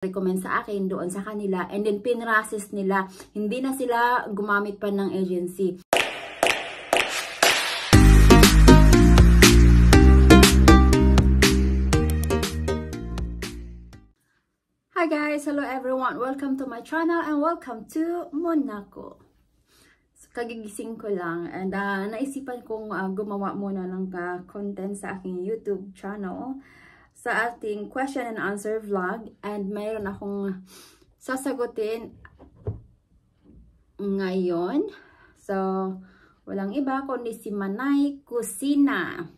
recommend sa akin doon sa kanila, and then pinrases nila. Hindi na sila gumamit pa ng agency. Hi guys! Hello everyone! Welcome to my channel and welcome to Monaco. So, kagigising ko lang and naisipan kong gumawa muna ng content sa aking YouTube channel sa ating question and answer vlog, and mayroon akong sasagutin ngayon. So, walang iba kundi si Manay Kusina.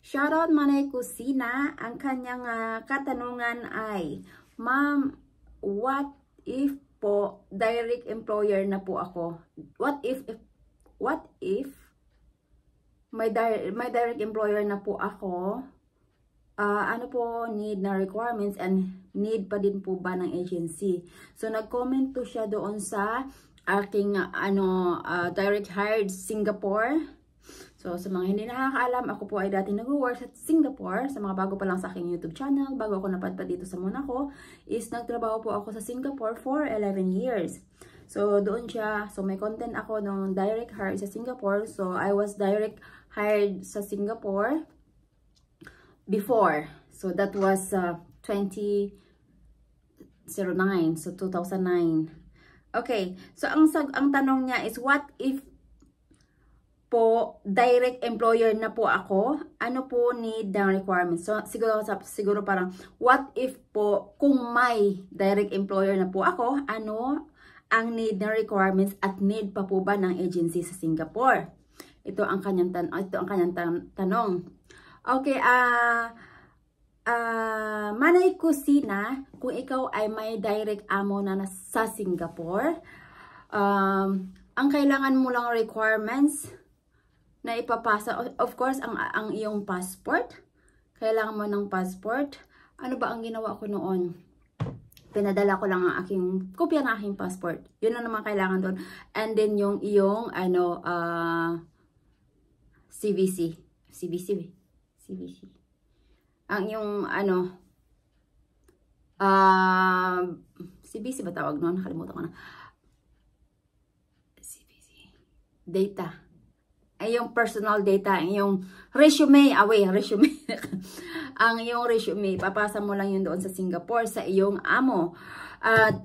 Shoutout Manay Kusina. Ang kanyang katanungan ay, Ma'am, what if po direct employer na po ako? What if may direct employer na po ako? Ano po need na requirements and need pa din po ba ng agency? So nag-comment po siya doon sa aking direct hired Singapore. So sa mga hindi nakakaalam, ako po ay dati nag-work sa Singapore. Sa mga bago pa lang sa aking YouTube channel, bago ako napadpad dito sa Monaco, is nagtrabaho po ako sa Singapore for 11 years. So doon siya, so may content ako ng direct hired sa Singapore. So I was direct hired sa Singapore before. So that was 2009, so 2009. Okay, so ang tanong niya is, what if po direct employer na po ako? Ano po need ng requirements? So siguro parang, what if po kung may direct employer na po ako, ano ang need ng requirements at need pa po ba ng agency sa Singapore? Ito ang kanyang tanong. Okay, Manay Kusina, kung ikaw ay may direct amo na sa Singapore, ang kailangan mo lang requirements na ipapasa, of course, ang iyong passport. Kailangan mo ng passport. Ano ba ang ginawa ko noon? Pinadala ko lang ang aking kopya ng aking passport. Yun lang naman kailangan doon. And then yung iyong CVC. Ang yung CVC ba tawag noon? Nakalimutan ko na. CVC. Data. Ay yung personal data, yung resume, resume. Ang iyong resume, papasa mo lang yun doon sa Singapore, sa iyong amo. At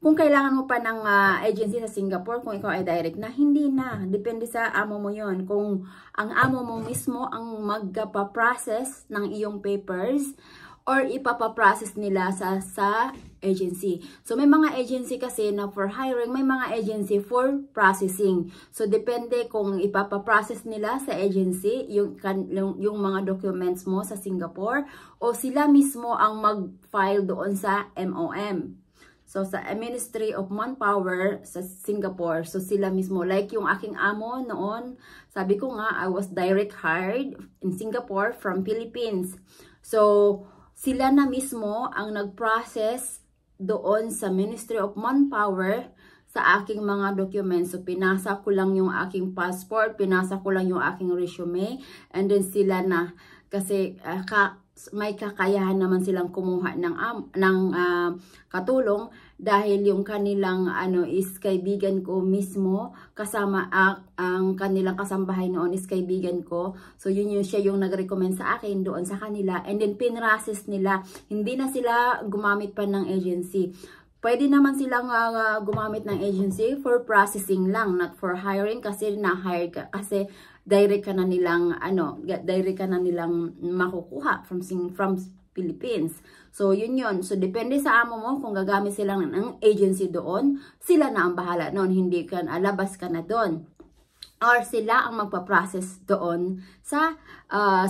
kung kailangan mo pa ng agency sa Singapore, kung ikaw ay direct na, hindi na. Depende sa amo mo yon. Kung ang amo mo mismo ang magpaprocess ng iyong papers, or ipapaprocess nila sa agency. So may mga agency kasi na for hiring, may mga agency for processing. So depende kung ipapaprocess nila sa agency yung mga documents mo sa Singapore, o sila mismo ang mag-file doon sa MOM. So sa Ministry of Manpower sa Singapore, so sila mismo, like yung aking amo noon, sabi ko nga, I was direct hired in Singapore from Philippines. So sila na mismo ang nag-process doon sa Ministry of Manpower sa aking mga documents. So pinasa ko lang yung aking passport, pinasa ko lang yung aking resume, and then sila na, kasi may kakayahan naman silang kumuha ng katulong, dahil yung kanilang is kaibigan ko mismo, kasama ang kanilang kasambahay noon is kaibigan ko. So siya yung nag-recommend sa akin doon sa kanila, and then pinrases nila. Hindi na sila gumamit pa ng agency. Pwede naman silang gumamit ng agency for processing lang, not for hiring, kasi na-hire ka, kasi direct ka na nilang makukuha from Philippines. So yun. So depende sa amo mo kung gagamit sila ng agency doon, sila na ang bahala noon, hindi ka labas ka na doon. Or sila ang magpa-process doon sa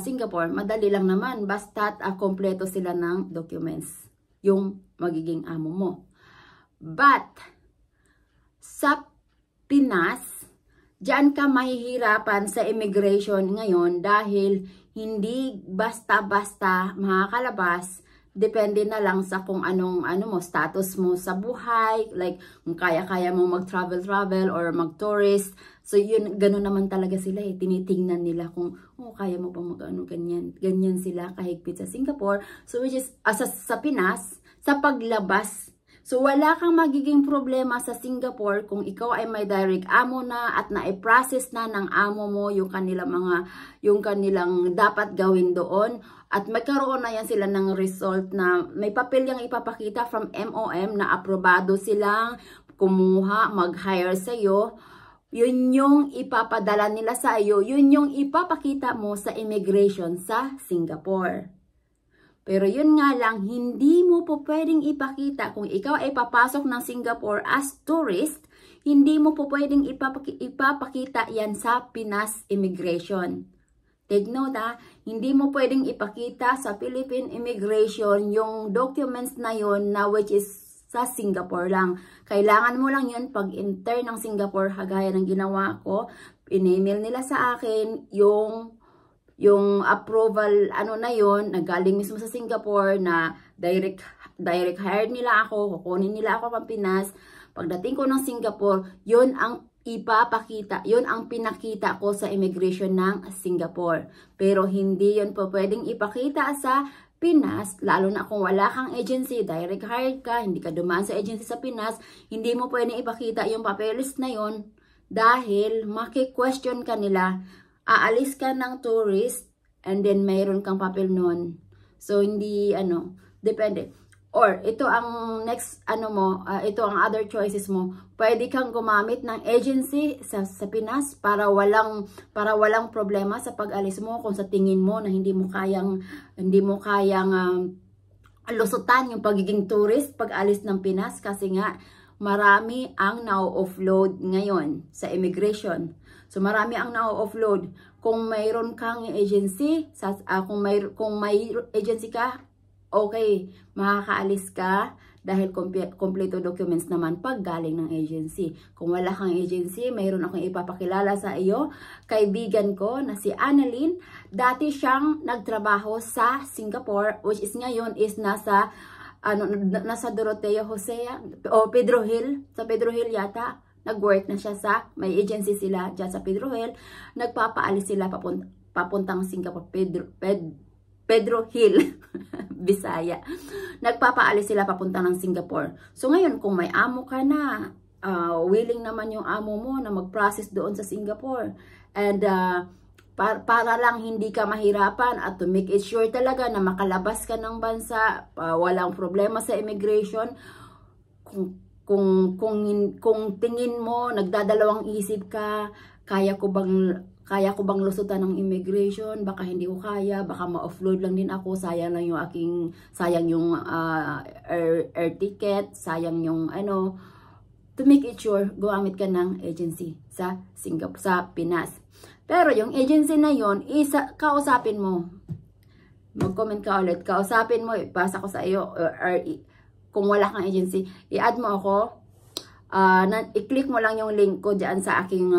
Singapore. Madali lang naman, basta't kompleto sila ng documents, yung magiging amo mo. But sa Pinas, diyan ka mahihirapan sa immigration ngayon, dahil hindi basta-basta makakalabas. Depende na lang sa kung anong status mo sa buhay, like kung kaya-kaya mo mag-travel or mag-tourist. So yun, gano'n naman talaga sila eh. Tinitingnan nila kung kaya mo pa ganyan. Ganyan sila kahigpit sa Singapore. So which is sa Pinas, sa paglabas. So, wala kang magiging problema sa Singapore kung ikaw ay may direct amo na at na-process na ng amo mo yung kanilang dapat gawin doon. At magkaroon na yan sila ng result na may papel yung ipapakita from MOM na aprobado silang kumuha, mag-hire sa'yo. Yun yung ipapadala nila sa iyo. Yun yung ipapakita mo sa immigration sa Singapore. Pero yun nga lang, hindi mo po pwedeng ipakita kung ikaw ay papasok ng Singapore as tourist, hindi mo po pwedeng ipapakita yan sa Pinas Immigration. Take note hindi mo pwedeng ipakita sa Philippine Immigration yung documents na yun na which is sa Singapore lang. Kailangan mo lang yun pag enter ng Singapore, kagaya ng ginawa ko, in-email nila sa akin yung approval, na yun, nagaling mismo sa Singapore na direct hire nila ako, kukunin nila ako pang Pinas. Pagdating ko ng Singapore, yun ang ipapakita, yun ang pinakita ko sa immigration ng Singapore. Pero hindi yun po pwedeng ipakita sa Pinas, lalo na kung wala kang agency, direct hire ka, hindi ka dumaan sa agency sa Pinas, hindi mo pwedeng ipakita yung papeles na yun dahil maki-question ka nila. Aalis ka ng tourist and then mayroon kang papel nun. So, hindi, depende. Or, ito ang next, ito ang other choices mo. Pwede kang gumamit ng agency sa Pinas para walang problema sa pag-alis mo kung sa tingin mo na hindi mo kayang lusutan yung pagiging tourist pag-alis ng Pinas kasi nga, marami ang na-offload ngayon sa immigration. So, marami ang na-offload. Kung mayroon kang agency, kung may agency ka, okay, makakaalis ka dahil kompleto documents naman pag galing ng agency. Kung wala kang agency, mayroon akong ipapakilala sa iyo. Kaibigan ko na si Annalyn, dati siyang nagtrabaho sa Singapore, which is ngayon is nasa Doroteo Hosea o Pedro Hill, sa Pedro Hill yata. Nag-work na siya may agency sila dyan sa Pedro Hill. Nagpapaalis sila papuntang Singapore, Pedro Hill, Bisaya. Nagpapaalis sila papunta ng Singapore. So ngayon, kung may amo ka na, willing naman yung amo mo na mag-process doon sa Singapore. And para lang hindi ka mahirapan at to make it sure talaga na makalabas ka ng bansa, walang problema sa immigration, kung tingin mo, nagdadalawang isip ka, kaya ko bang lusutan ng immigration, baka hindi ko kaya, baka ma-offload lang din ako, sayang yung air ticket, sayang yung to make it sure, gumamit ka ng agency sa Singapore, sa Pinas. Pero yung agency na yon, kausapin mo. Mag-comment ka ulit, kausapin mo, ipasa ko sa iyo, or kung wala kang agency, i-add mo ako, i-click mo lang yung link ko dyan sa aking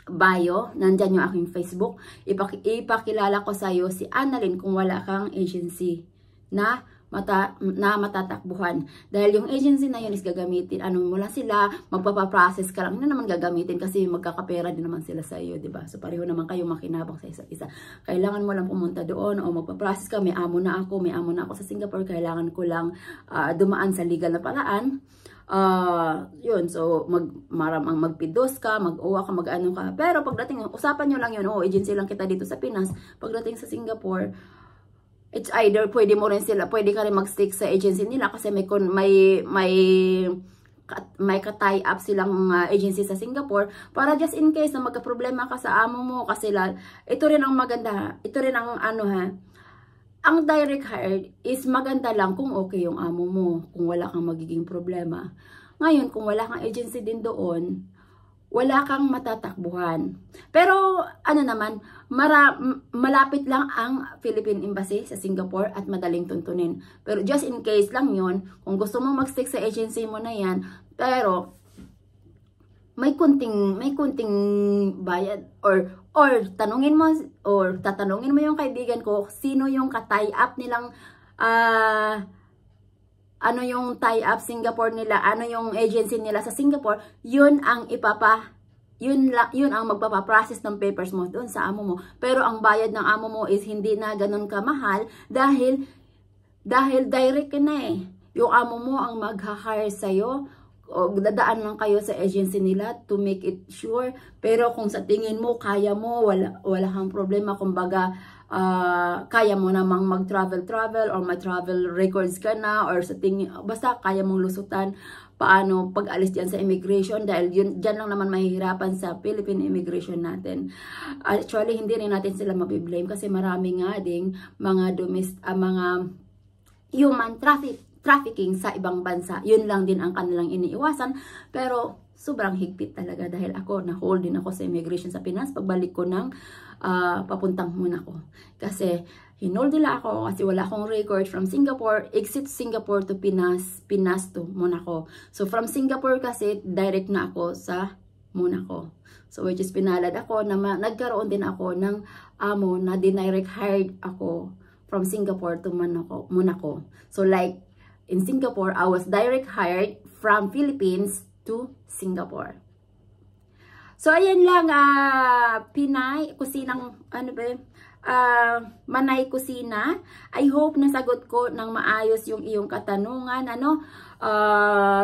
bio, nandyan yung aking Facebook, ipakilala ko sa iyo si Annalyn kung wala kang agency na matatakbuhan. Dahil yung agency na yun is gagamitin, mula sila, magpapaprocess ka lang, na naman gagamitin kasi magkakapera din naman sila sa iyo, diba? So pareho naman kayo makinabang sa isa't isa. Kailangan mo lang pumunta doon o magpaprocess ka, may amo na ako sa Singapore, kailangan ko lang dumaan sa legal na paraan. Yun, so magpidos ka, mag-uwa ka, mag-ano ka. Pero pagdating, usapan nyo lang yun, agency lang kita dito sa Pinas. Pagdating sa Singapore, it's either pwede ka rin mag-stick sa agency nila kasi may ka-tie up silang agency sa Singapore para just in case na magka-problema ka sa amo mo kasi ito rin ang maganda, ang direct hire is maganda lang kung okay yung amo mo, kung wala kang magiging problema. Ngayon, kung wala kang agency din doon, wala kang matatakbuhan. Pero malapit lang ang Philippine Embassy sa Singapore at madaling tuntunin. Pero just in case lang yon, kung gusto mo mag-stick sa agency mo na yan, pero may kunting bayad or tatanungin mo yung kaibigan ko sino yung ka-tie up nilang yung tie-up Singapore nila, yung agency nila sa Singapore, yun ang magpapaprocess ng papers mo doon sa amo mo. Pero ang bayad ng amo mo is hindi na ganun kamahal dahil Dahil direct ka na eh. Yung amo mo ang mag-hire sa'yo, o dadaan lang kayo sa agency nila to make it sure. Pero kung sa tingin mo, kaya mo, wala kang problema. Kumbaga, kaya mo namang mag-travel or may travel records ka na, or sa tingin, basta kaya mong lusutan paano pag-alis dyan sa immigration, dahil dyan lang naman mahihirapan sa Philippine immigration natin. Actually, hindi rin natin sila mabiblame kasi marami nga ding mga mga human trafficking sa ibang bansa. Yun lang din ang kanilang iniiwasan, pero sobrang higpit talaga dahil ako, na-hold din ako sa immigration sa Pinas pagbalik ko ng papuntang Monaco. Kasi hinold nila ako kasi wala akong record from Singapore, exit Singapore to Pinas, Pinas to Monaco. So from Singapore kasi direct na ako sa Monaco. So which is pinalad ako na nagkaroon din ako ng amo na dinirect hired ako from Singapore to Monaco. So like in Singapore, I was direct hired from Philippines to Singapore. So ayan lang, Pinay, kusinang, ano ba, Manay Kusina. I hope nasagot ko ng maayos yung iyong katanungan,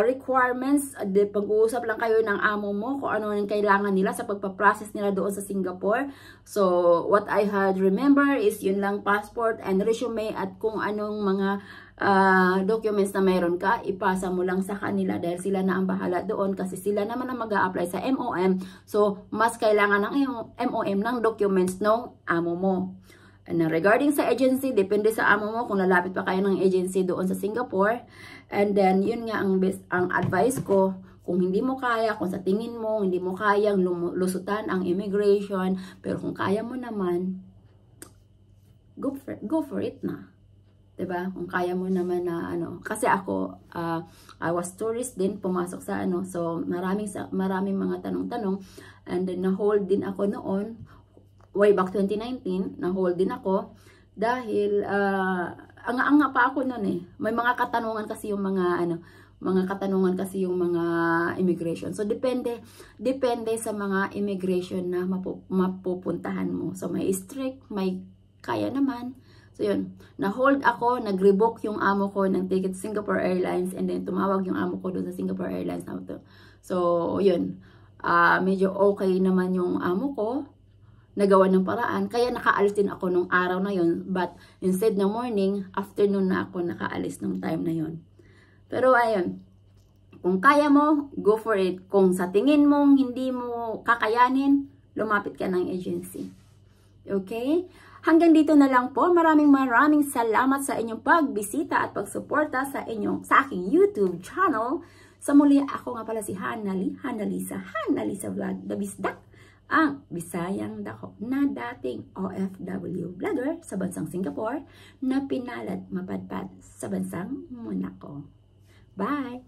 requirements, pag-uusap lang kayo ng amo mo kung ano ang kailangan nila sa pagpa-process nila doon sa Singapore. So what I had remember is yun lang, passport and resume, at kung anong mga documents na mayroon ka, ipasa mo lang sa kanila dahil sila na ang bahala doon kasi sila naman ang mag-a-apply sa MOM. So, mas kailangan ng MOM ng documents ng amo mo. And regarding sa agency, depende sa amo mo kung lalapit pa kayo ng agency doon sa Singapore. And then, yun nga ang advice ko. Kung hindi mo kaya, kung sa tingin mo, hindi mo kayang lusutan ang immigration, pero kung kaya mo naman, go for it na. Diba? Kung kaya mo naman na kasi ako I was tourist din, pumasok sa so maraming mga tanong-tanong, and then na-hold din ako noon way back 2019, na-hold din ako dahil anga pa ako noon eh. May mga katanungan kasi yung mga immigration. So depende sa mga immigration na mapupuntahan mo. So may strict, may kaya naman. So yun, na-hold ako, nag-revoke yung amo ko ng ticket Singapore Airlines, and then tumawag yung amo ko doon sa Singapore Airlines na ito. So yun, medyo okay naman yung amo ko, nagawa ng paraan, kaya nakaalis din ako nung araw na yun, but instead na morning, afternoon na ako nakaalis nung time na yun. Pero ayun, kung kaya mo, go for it. Kung sa tingin mong hindi mo kakayanin, lumapit ka ng agency. Okay? Hanggang dito na lang po. Maraming salamat sa inyong pagbisita at pagsuporta sa aking YouTube channel. Sa muli, ako nga pala si Hanalisa Vlog, the Bisdak, ang Bisayang Dako na dating OFW vlogger sa bansang Singapore na pinalad mapadpad sa bansang Monaco. Bye!